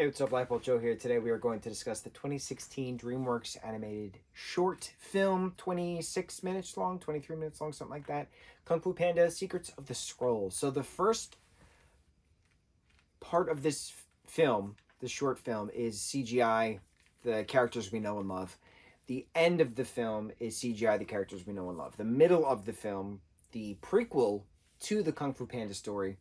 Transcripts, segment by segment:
Hey, what's up, lightboltjoe here. Today we are going to discuss the 2016 DreamWorks animated short film, 26 minutes long, 23 minutes long, something like that. Kung Fu Panda, Secrets of the Scroll. So the first part of this film, the short film, is CGI, the characters we know and love. The end of the film is CGI, the characters we know and love. The middle of the film, the prequel to the Kung Fu Panda story,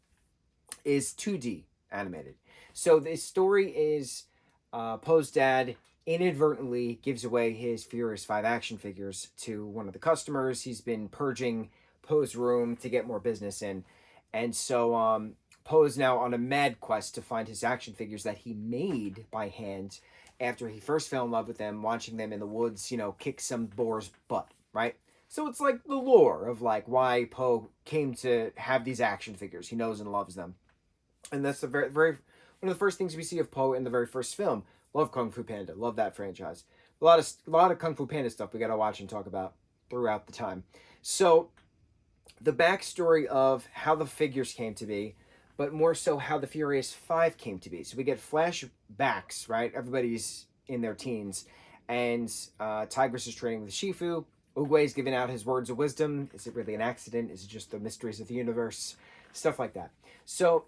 is 2D animated. So the story is Poe's dad inadvertently gives away his Furious 5 action figures to one of the customers. He's been purging Poe's room to get more business in. And so Poe's now on a mad quest to find his action figures that he made by hand after he first fell in love with them, watching them in the woods, kick some boar's butt, right? So it's like the lore of like why Poe came to have these action figures. He knows and loves them. And that's the very one of the first things we see of Poe in the very first film. Love Kung Fu Panda. Love that franchise. A lot of Kung Fu Panda stuff we got to watch and talk about throughout the time. So the backstory of how the figures came to be, but more so how the Furious 5 came to be. So we get flashbacks, right? Everybody's in their teens. And Tigress is training with Shifu. Oogway is giving out his words of wisdom. Is it really an accident? Is it just the mysteries of the universe? Stuff like that. So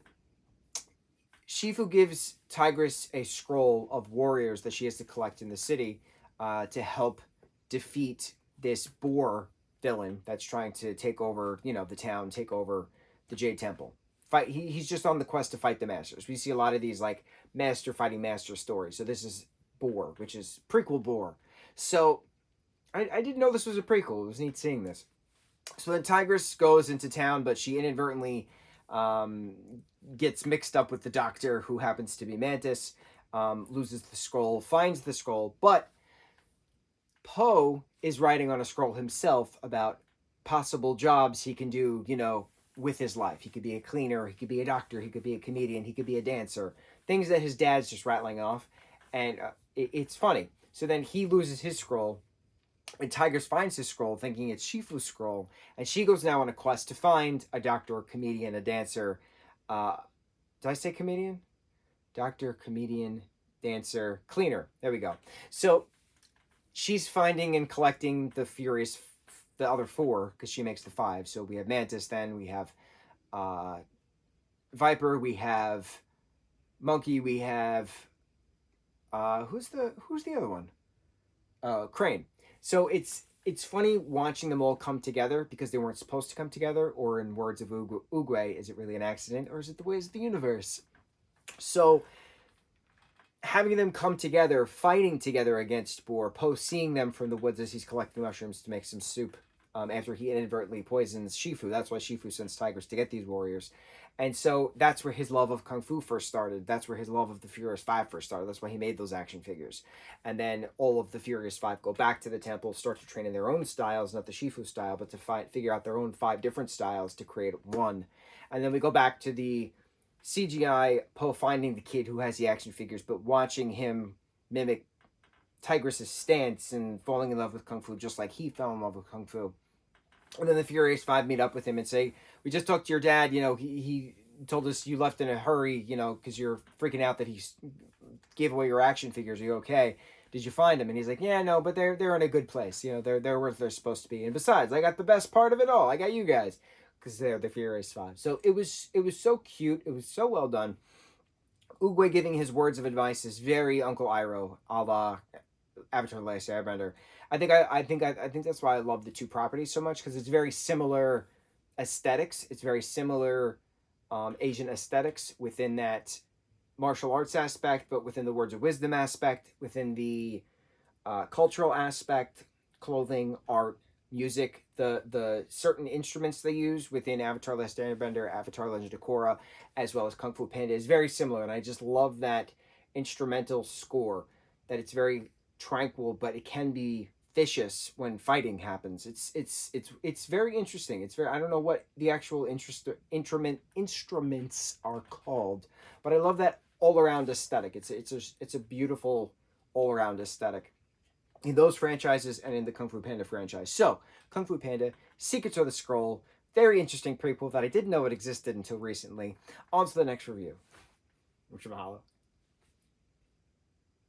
Shifu gives Tigress a scroll of warriors that she has to collect in the city to help defeat this boar villain that's trying to take over, the town, take over the Jade Temple. He's just on the quest to fight the masters. We see a lot of these like master fighting master stories. So this is Boar, which is prequel Boar. So I didn't know this was a prequel. It was neat seeing this. So then Tigress goes into town, but she inadvertently gets mixed up with the doctor, who happens to be Mantis, loses the scroll, finds the scroll, but Poe is writing on a scroll himself about possible jobs he can do, with his life. He could be a cleaner, he could be a doctor, he could be a comedian, he could be a dancer, things that his dad's just rattling off, and it's funny. So then he loses his scroll, and Tigress finds his scroll, thinking it's Shifu's scroll, and she goes now on a quest to find a doctor, a comedian, a dancer. Did I say comedian? Doctor, comedian, dancer, cleaner. There we go. So she's finding and collecting the other 4, because she makes the 5. So we have Mantis, then we have Viper, we have Monkey, we have who's the other one? Crane. So it's funny watching them all come together because they weren't supposed to come together, or in words of Oogway, is it really an accident, or is it the ways of the universe? So having them come together, fighting together against Boar, Poe seeing them from the woods as he's collecting mushrooms to make some soup after he inadvertently poisons Shifu. That's why Shifu sends Tigress to get these warriors. And so that's where his love of Kung Fu first started. That's where his love of the Furious 5 first started. That's why he made those action figures. And then all of the Furious 5 go back to the temple, start to train in their own styles, not the Shifu style, but to figure out their own 5 different styles to create one. And then we go back to the CGI Poe finding the kid who has the action figures, but watching him mimic Tigress's stance and falling in love with Kung Fu just like he fell in love with Kung Fu. And then the Furious 5 meet up with him and say, we just talked to your dad, he told us you left in a hurry, because you're freaking out that he gave away your action figures. Are you okay? Did you find them? And he's like, yeah, no, but they're in a good place. They're where they're supposed to be. And besides, I got the best part of it all. I got you guys, because they're the Furious 5. So it was so cute. It was so well done. Oogway giving his words of advice is very Uncle Iroh, a la Avatar: The Last Airbender. I think that's why I love the 2 properties so much, because it's very similar aesthetics. It's very similar Asian aesthetics within that martial arts aspect, but within the words of wisdom aspect, within the cultural aspect, clothing, art, music, the certain instruments they use within Avatar: Last Airbender, Avatar: Legend of Korra, as well as Kung Fu Panda is very similar, and I just love that instrumental score. That it's very tranquil, but it can be vicious when fighting happens. It's very interesting. I don't know what the actual instruments are called, but I love that all around aesthetic. It's a beautiful all around aesthetic in those franchises and in the Kung Fu Panda franchise. So, Kung Fu Panda, Secrets of the Scroll, very interesting prequel that I didn't know it existed until recently. On to the next review. Mucho mahalo.